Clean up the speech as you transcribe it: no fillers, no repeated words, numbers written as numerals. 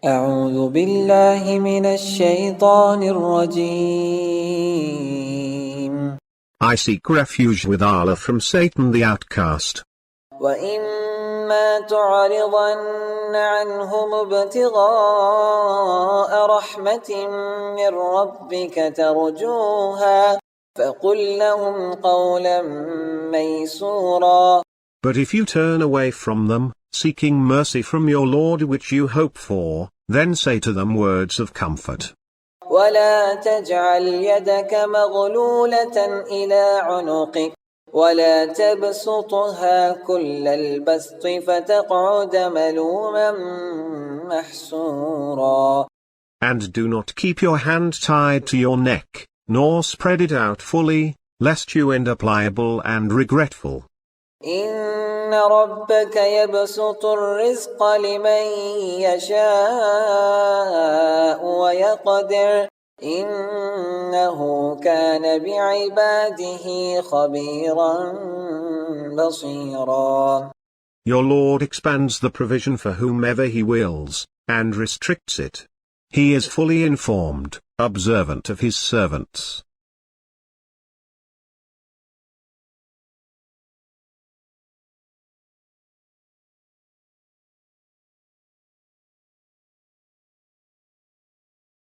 أعوذ بالله من الشيطان الرجيم. I seek refuge with Allah from Satan the outcast. وإما تعرضن عنهم ابتغاء رحمة من ربك ترجوها فقل لهم قولا ميسورا. But if you turn away from them, seeking mercy from your Lord which you hope for, then say to them words of comfort. ولا تجعل يدك مغلولة إلى عنقك ولا تبسطها كل البسط فتقعد ملوما محسورا. And do not keep your hand tied to your neck, nor spread it out fully, lest you end up liable and regretful. إن ربك يبسط الرزق لمن يشاء ويقدر إنه كان بعباده خبيرا بصيرا. Your Lord expands the provision for whomever He wills, and restricts it. He is fully informed, observant of His servants.